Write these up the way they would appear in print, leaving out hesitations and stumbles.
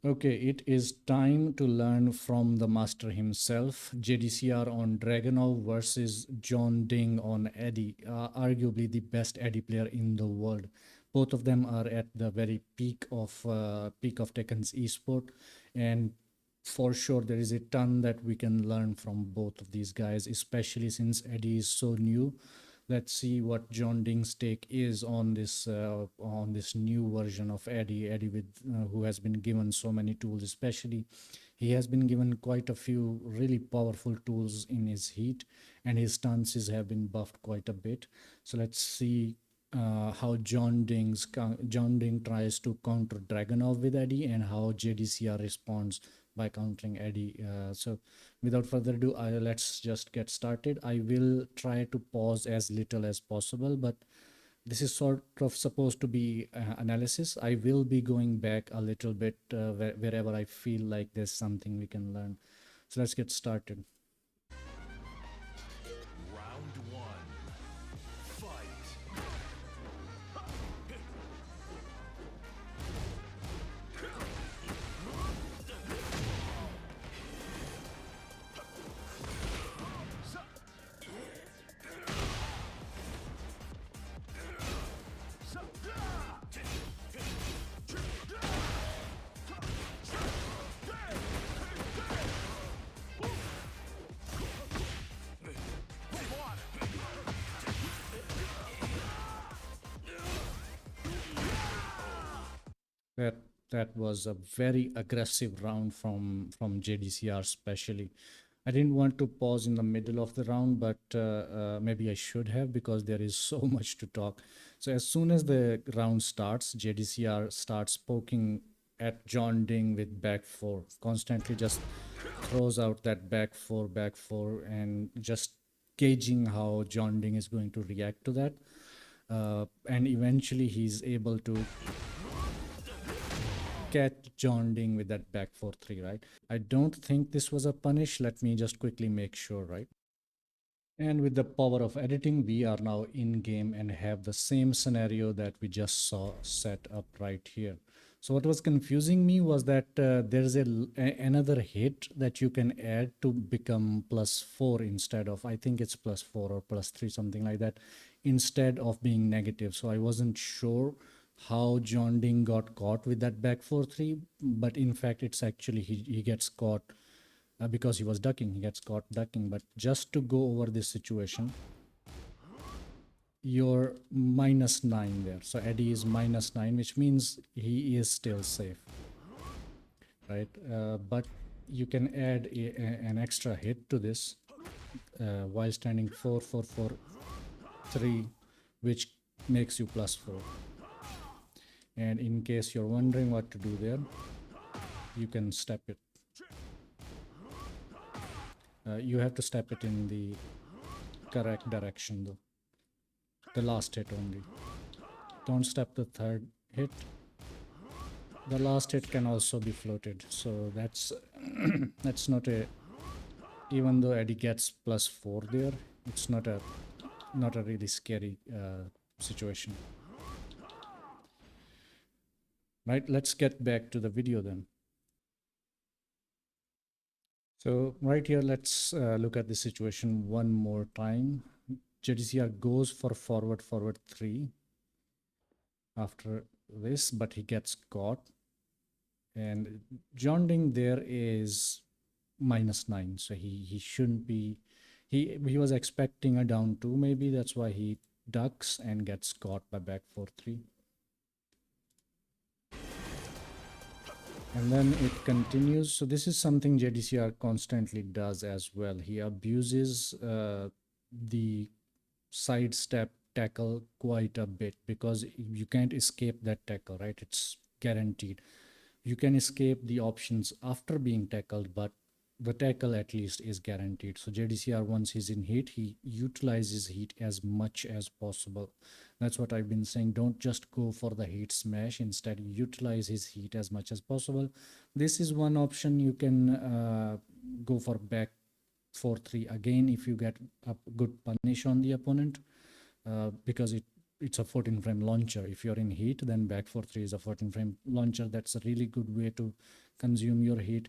Okay, it is time to learn from the master himself. JDCR on Dragonov versus Jeondding on Eddy, arguably the best Eddy player in the world. Both of them are at the very peak of Tekken's esport, and for sure there is a ton that we can learn from both of these guys, especially since Eddy is so new. Let's see what Jeondding's take is on this new version of Eddy. Eddy with who has been given so many tools, especially he has been given quite a few really powerful tools in his heat, and his stances have been buffed quite a bit. So let's see how Jeondding tries to counter Dragonov with Eddy, and how JDCR responds by countering Eddy. So without further ado, let's just get started. I will try to pause as little as possible, but this is sort of supposed to be analysis. I will be going back a little bit wherever I feel like there's something we can learn. So let's get started. Round one. Fight. That that was a very aggressive round from JDCR especially. I didn't want to pause in the middle of the round, but maybe I should have because there is so much to talk. So as soon as the round starts, JDCR starts poking at Jeondding with back four, constantly just throws out that back four, and just gauging how Jeondding is going to react to that. And eventually he's able to catch Jeondding with that back 4-3, right? I don't think this was a punish. Let me just quickly make sure, right? And with the power of editing, we are now in game and have the same scenario that we just saw set up right here. So what was confusing me was that there's another hit that you can add to become +4 instead of, I think it's +4 or +3, something like that, instead of being negative. So I wasn't sure how Jeondding got caught with that back 4-3, but in fact, it's actually he gets caught because he was ducking. He gets caught ducking. But just to go over this situation, you're -9 there. So Eddy is -9, which means he is still safe, right? But you can add an extra hit to this while standing 4-4-4-3, which makes you +4. And in case you're wondering what to do there, you can step it. You have to step it in the correct direction though. The last hit only. Don't step the third hit. The last hit can also be floated. So that's that's not a, even though Eddy gets +4 there, it's not a really scary situation. Right, let's get back to the video then. So right here, let's look at the situation one more time. JDCR goes for forward 3 after this, but he gets caught. And Jeondding there is -9, so he shouldn't be. He was expecting a down 2 maybe. That's why he ducks and gets caught by back 4-3. And then it continues. So this is something JDCR constantly does as well. He abuses the sidestep tackle quite a bit because you can't escape that tackle, right? It's guaranteed. You can escape the options after being tackled, but the tackle at least is guaranteed. So JDCR, once he's in heat, he utilizes heat as much as possible. That's what I've been saying. Don't just go for the heat smash. Instead, utilize his heat as much as possible. This is one option. You can go for back 4-3 again if you get a good punish on the opponent, because it's a 14 frame launcher. If you're in heat, then back 4-3 is a 14 frame launcher. That's a really good way to consume your heat.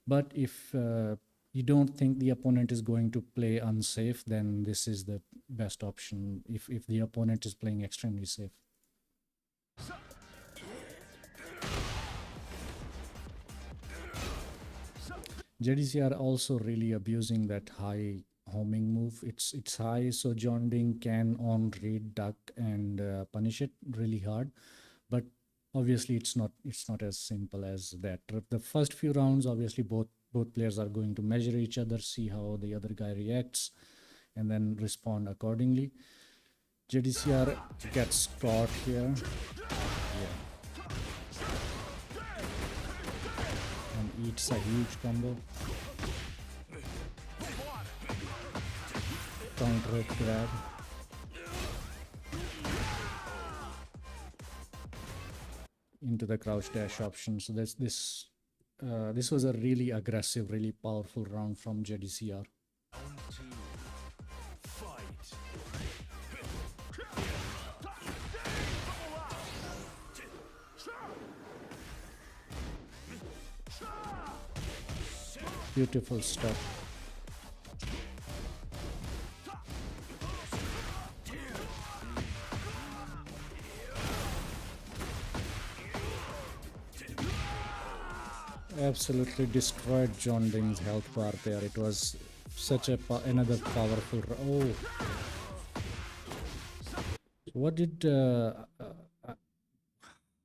But if you don't think the opponent is going to play unsafe, then this is the best option if the opponent is playing extremely safe. Jdcr also really abusing that high homing move. It's high, so Jeondding can on read duck and punish it really hard. But obviously, it's not as simple as that. The first few rounds, obviously, both players are going to measure each other, see how the other guy reacts, and then respond accordingly. Jdcr gets caught here. Yeah. And eats a huge combo. Counter it grab. Into the crouch dash option. So this was a really aggressive, really powerful round from Jdcr. Round two. Fight. Beautiful stuff. Absolutely destroyed Jeondding's health bar there. It was such a another powerful. Oh, what did?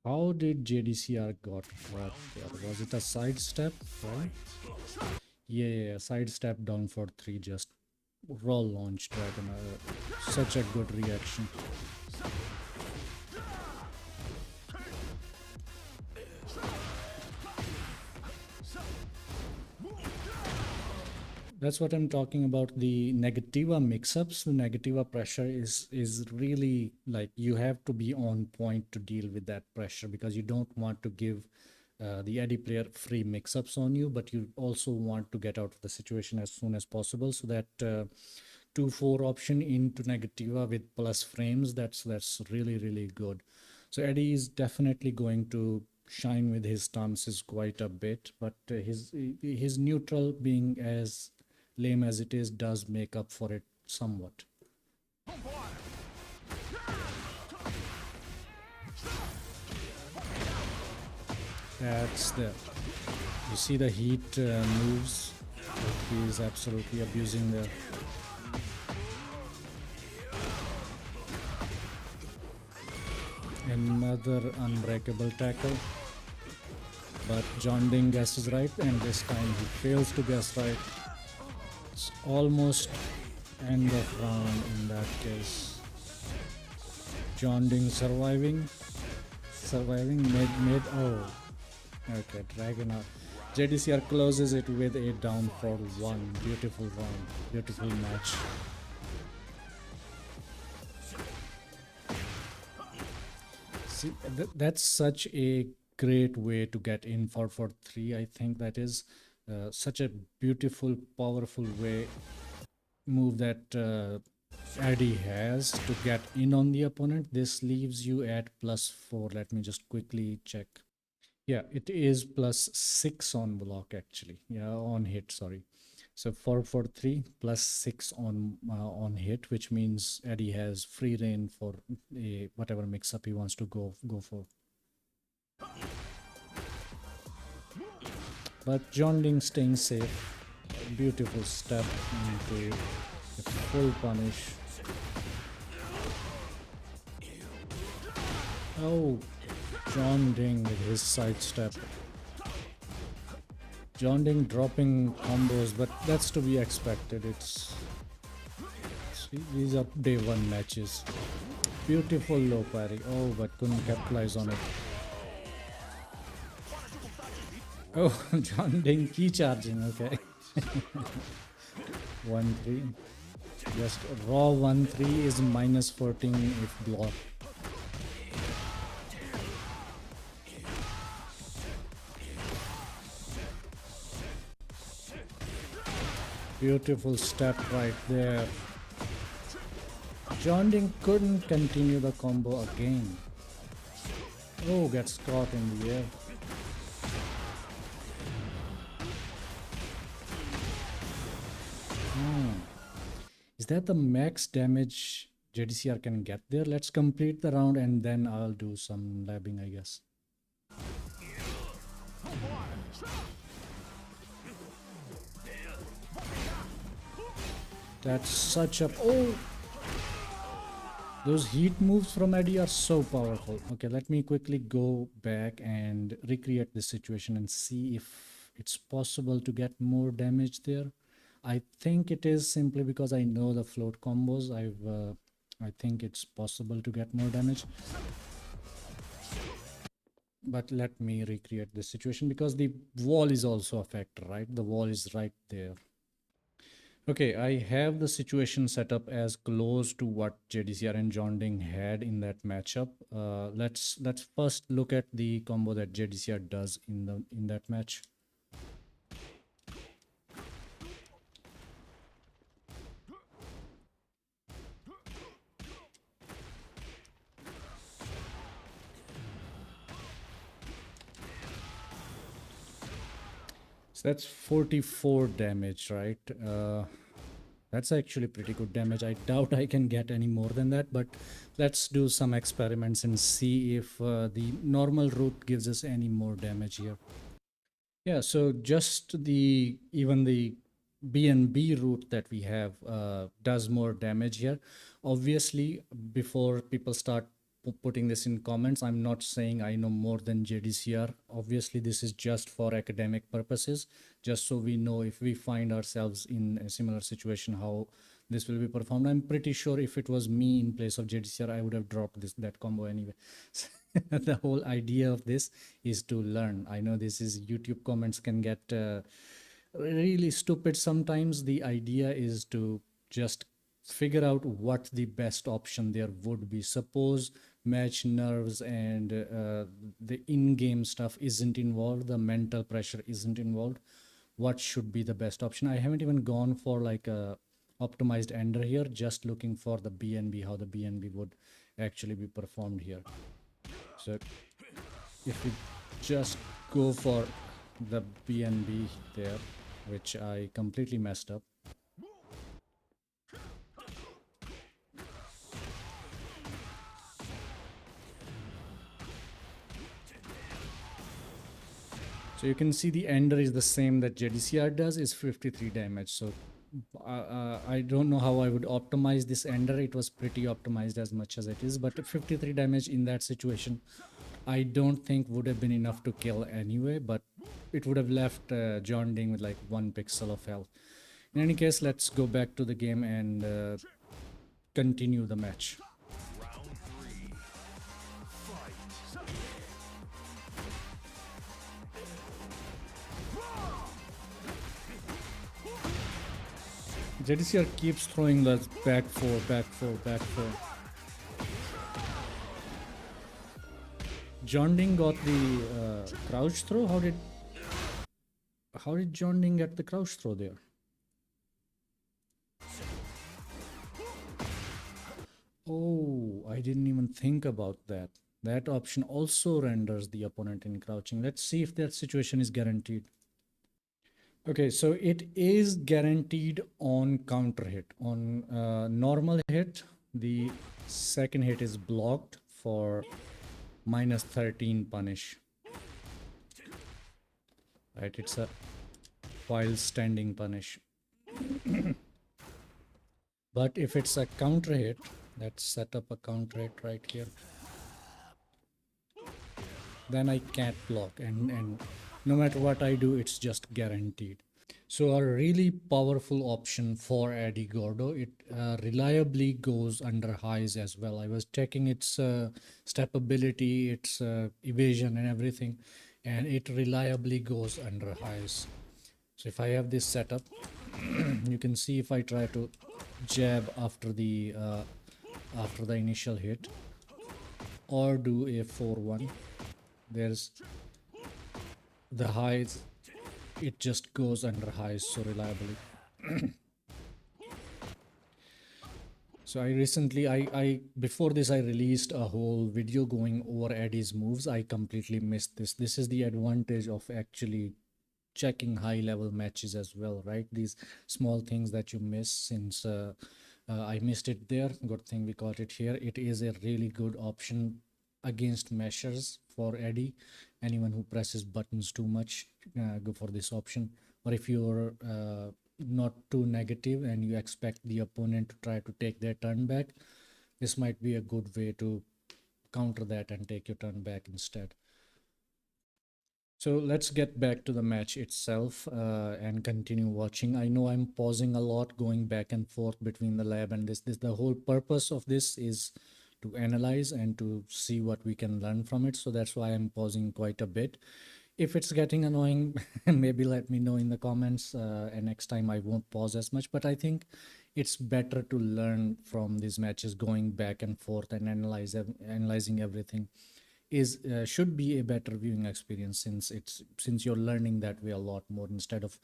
How did Jdcr got caught there? Was it a sidestep? Right? Yeah, sidestep down for 3. Just raw launch dragon. Such a good reaction. That's what I'm talking about. The negativa mix-ups, the negativa pressure is really like you have to be on point to deal with that pressure, because you don't want to give the Eddy player free mix-ups on you, but you also want to get out of the situation as soon as possible. So that 2-4 option into negativa with plus frames, that's really good. So Eddy is definitely going to shine with his stances quite a bit, but his neutral, being as lame as it is, does make up for it somewhat. That's there. You see the heat moves. He is absolutely abusing there. Another unbreakable tackle. But Jeondding guesses right, and this time he fails to guess right. It's almost end of round in that case. Jeondding surviving, mid. Oh, okay, dragon out. Jdcr closes it with a down for 1. Beautiful round, beautiful match. See, that's such a great way to get in for 3. I think that is such a beautiful, powerful move that Eddy has to get in on the opponent. This leaves you at +4. Let me just quickly check. Yeah, it is +6 on block actually. Yeah, on hit. Sorry. So 4-4-3 +6 on hit, which means Eddy has free reign for whatever mix-up he wants to go for. But Jeondding staying safe. Beautiful step into a full punish. Oh, Jeondding with his sidestep. Jeondding dropping combos, but that's to be expected. These are day 1 matches. Beautiful low parry. Oh, but couldn't capitalize on it. Oh, Jeondding key charging, okay. 1-3. Just raw 1-3 is -14 if blocked. Beautiful step right there. Jeondding couldn't continue the combo again. Oh, gets caught in the air. Is that the max damage Jdcr can get there? Let's complete the round and then I'll do some labbing, I guess. That's such a... Oh! Those heat moves from Eddy are so powerful. Okay, let me quickly go back and recreate this situation and see if it's possible to get more damage there. I think it is simply because I know the float combos. I think it's possible to get more damage. But let me recreate this situation because the wall is also a factor, right? The wall is right there. Okay, I have the situation set up as close to what Jdcr and Jeondding had in that matchup. Let's first look at the combo that Jdcr does in that match. So that's 44 damage, right? That's actually pretty good damage. I doubt I can get any more than that, but let's do some experiments and see if the normal route gives us any more damage here. Yeah, so just even the BNB route that we have does more damage here. Obviously, before people start putting this in comments, I'm not saying I know more than Jdcr. Obviously, this is just for academic purposes, just so we know if we find ourselves in a similar situation, how this will be performed. I'm pretty sure if it was me in place of Jdcr, I would have dropped that combo anyway. The whole idea of this is to learn. I know this is YouTube comments can get really stupid sometimes. The idea is to just figure out what the best option there would be. Suppose match nerves and the in-game stuff isn't involved, the mental pressure isn't involved. What should be the best option? I haven't even gone for like a optimized ender here, just looking for the BNB, how the BNB would actually be performed here. So if we just go for the BNB there, which I completely messed up. So you can see the ender is the same that Jdcr does, is 53 damage. So I don't know how I would optimize this ender. It was pretty optimized as much as it is, but 53 damage in that situation, I don't think would have been enough to kill anyway, but it would have left Jeondding with like 1 pixel of health. In any case, let's go back to the game and continue the match. Round 3. Fight. Jdcr keeps throwing the back four, back four, back four. Jeondding got the crouch throw. How did Jeondding get the crouch throw there? Oh, I didn't even think about that. That option also renders the opponent in crouching. Let's see if that situation is guaranteed. Okay, so it is guaranteed on counter hit. On normal hit, the second hit is blocked for -13 punish. Right, it's a while standing punish. But if it's a counter hit, let's set up a counter hit right here. Then I can't block, and no matter what I do, it's just guaranteed. So a really powerful option for Eddy Gordo. It reliably goes under highs as well. I was checking its step ability, its evasion and everything, and it reliably goes under highs. So if I have this setup, you can see if I try to jab after the initial hit or do a 4-1, there's the highs, it just goes under highs so reliably. So I recently, I before this, I released a whole video going over Eddy's moves. I completely missed this. This is the advantage of actually checking high level matches as well, right? These small things that you miss, since I missed it there. Good thing we got it here. It is a really good option against meshers for Eddy. Anyone who presses buttons too much, go for this option. Or if you're not too negative and you expect the opponent to try to take their turn back, this might be a good way to counter that and take your turn back instead. So let's get back to the match itself and continue watching. I know I'm pausing a lot, going back and forth between the lab and this. The whole purpose of this is to analyze and to see what we can learn from it. So that's why I'm pausing quite a bit. If it's getting annoying, maybe let me know in the comments, and next time I won't pause as much. But I think it's better to learn from these matches, going back and forth and analyzing everything is should be a better viewing experience, since you're learning that way a lot more instead of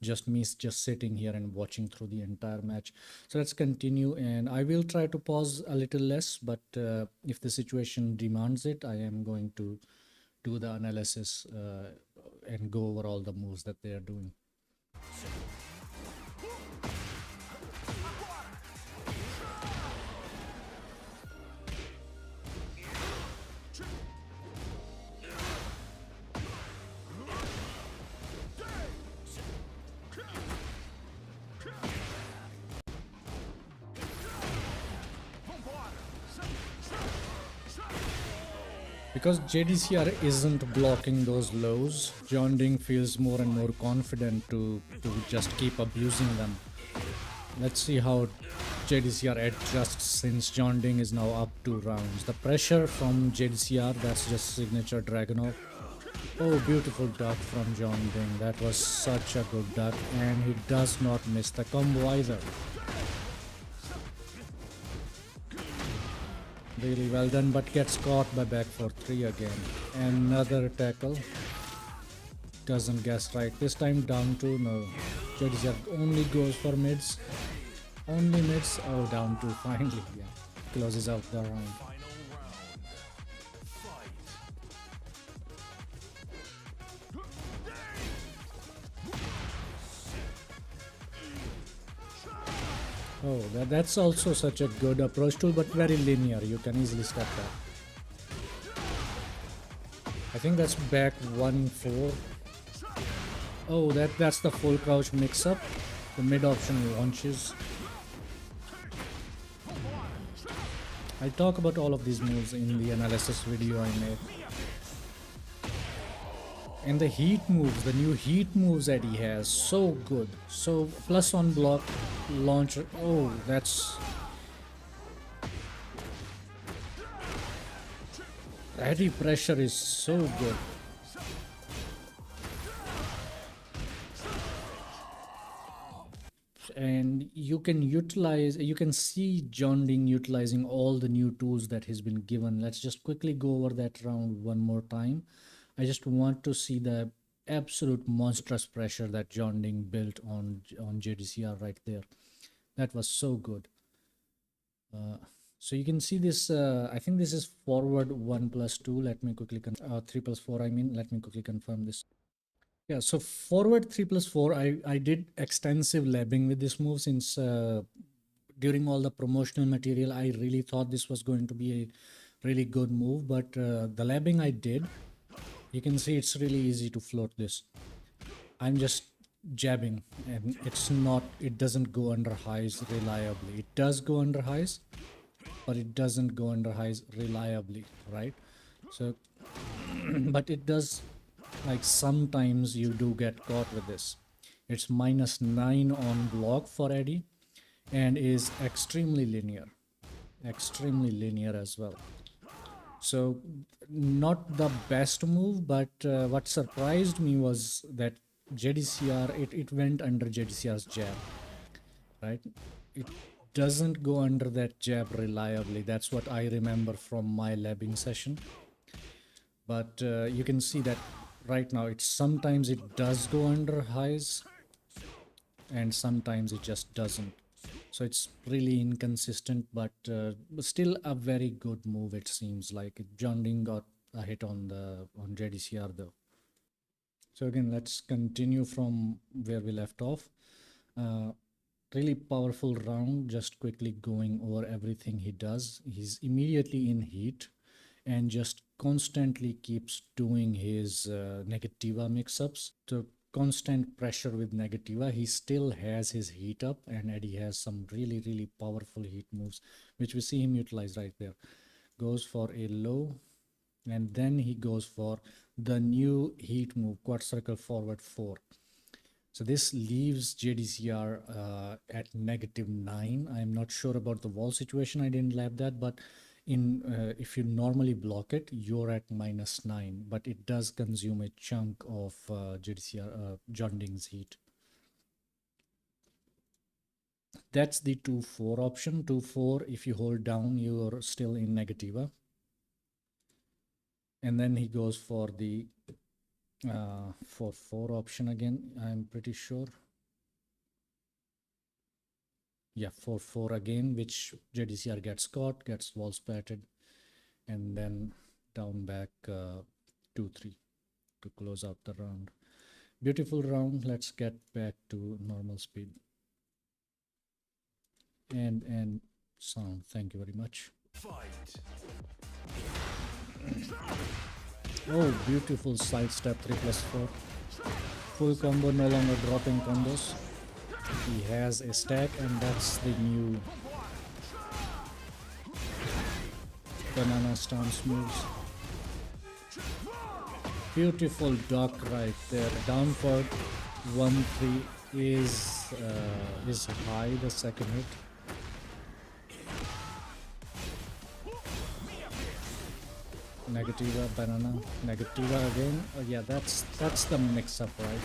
just sitting here and watching through the entire match. So let's continue, and I will try to pause a little less, but if the situation demands it, I am going to do the analysis and go over all the moves that they are doing. Because Jdcr isn't blocking those lows, Jeondding feels more and more confident to just keep abusing them. Let's see how Jdcr adjusts, since Jeondding is now up 2 rounds. The pressure from Jdcr, that's just signature Dragunov. Oh, beautiful duck from Jeondding. That was such a good duck, and he does not miss the combo either. Really well done, but gets caught by back for 3 again. Another tackle. Doesn't guess right. This time down 2. No. Jdcr only goes for mids. Only mids. Oh, down 2 finally. Yeah. Closes out the round. Oh, that's also such a good approach tool, but very linear. You can easily step that. I think that's back 1-4. Oh, that's the full crouch mix-up. The mid option launches. I talk about all of these moves in the analysis video I made. And the heat moves, the new heat moves Eddy has, so good. So plus on block, launcher. Oh, that's Eddy pressure is so good. And you can see Jeondding utilizing all the new tools that he's been given. Let's just quickly go over that round one more time. I just want to see the absolute monstrous pressure that Jeondding built on Jdcr right there. That was so good. So you can see this. I think this is forward 1+2. Let me quickly 3+4. I mean, let me quickly confirm this. Yeah, so forward 3+4, I did extensive labbing with this move, since during all the promotional material, I really thought this was going to be a really good move, but the labbing I did, you can see it's really easy to float this. I'm just jabbing, and it doesn't go under highs reliably. It does go under highs, but it doesn't go under highs reliably, right? So, but it does. Like sometimes you do get caught with this. It's -9 on block for Eddy and is extremely linear as well. So not the best move, but what surprised me was that Jdcr, it went under Jdcr's jab, right? It doesn't go under that jab reliably. That's what I remember from my labbing session. But you can see that right now sometimes it does go under highs and sometimes it just doesn't. So it's really inconsistent, but still a very good move. It seems like Jeondding got a hit on the on JDCR though. So again, let's continue from where we left off. Uh, Really powerful round. Just quickly going over everything he does. He's immediately in heat and just constantly keeps doing his Negativa mix-ups. So constant pressure with Negativa. He still has his heat up, and Eddy has some really powerful heat moves, which we see him utilize right there. Goes for a low, and then he goes for the new heat move, quad circle forward 4. So this leaves JDCR at -9. I'm not sure about the wall situation. I didn't lab that, but in if you normally block it, you're at -9. But it does consume a chunk of JDCR Jeondding's heat. That's the 2-4 option. 2-4. If you hold down, you're still in Negativa. And then he goes for the 4-4 option again. I'm pretty sure. Yeah, 4-4 again, which JDCR gets caught, gets wall splatted, and then down back 2-3 to close out the round. Beautiful round. Let's get back to normal speed. And sound. Thank you very much. Fight. Oh, beautiful sidestep 3+4. Full combo, no longer dropping combos. He has a stack, and that's the new banana stance moves. Beautiful duck right there. Down for 1-3 is high. The second hit. Negativa, banana, Negativa again. Oh yeah, that's the mix-up, right?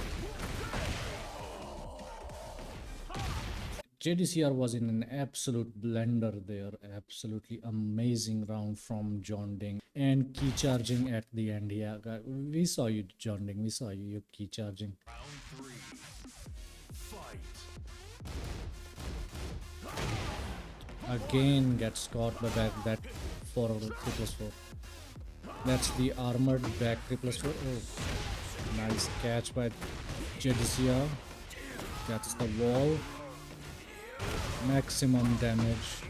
JDCR was in an absolute blender there. Absolutely amazing round from Jeondding. And key charging at the end. Yeah, we saw you, Jeondding. We saw you key charging. Round 3. Fight. Again gets caught by that 3+4. That's the armored back 3+4. Oh, nice catch by Jdcr. That's the wall. Maximum damage.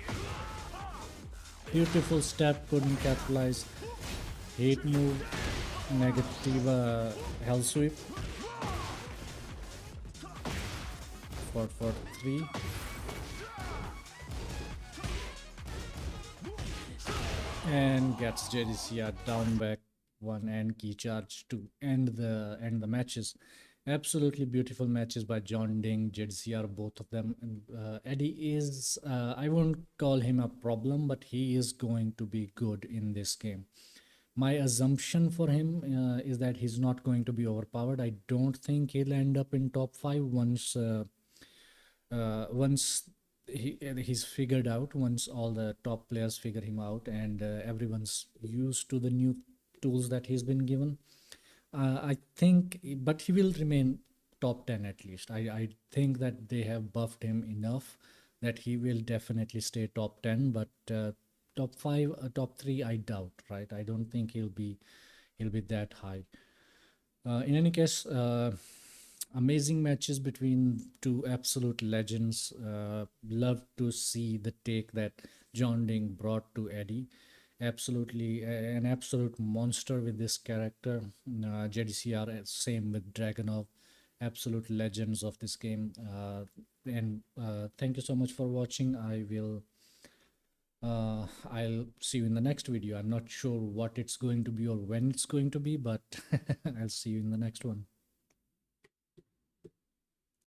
Beautiful step, couldn't capitalize. Hate move, Negativa hell sweep. 4-4-3. And gets JDCR down back 1 and key charge to end the matches. Absolutely beautiful matches by Jeondding, Jdcr, both of them. And Eddy is, I won't call him a problem, but he is going to be good in this game. My assumption for him is that he's not going to be overpowered. I don't think he'll end up in top 5 once he's figured out, once all the top players figure him out, and everyone's used to the new tools that he's been given. I think, but he will remain top 10 at least. I think that they have buffed him enough that he will definitely stay top 10, but top 5, top 3, I doubt, right? I don't think he'll be that high. In any case, amazing matches between two absolute legends. Love to see the take that Jeondding brought to Eddy. Absolutely an absolute monster with this character. JDCR, same with Dragonov. Absolute legends of this game. And thank you so much for watching. I'll see you in the next video. I'm not sure what it's going to be or when it's going to be, but I'll see you in the next one.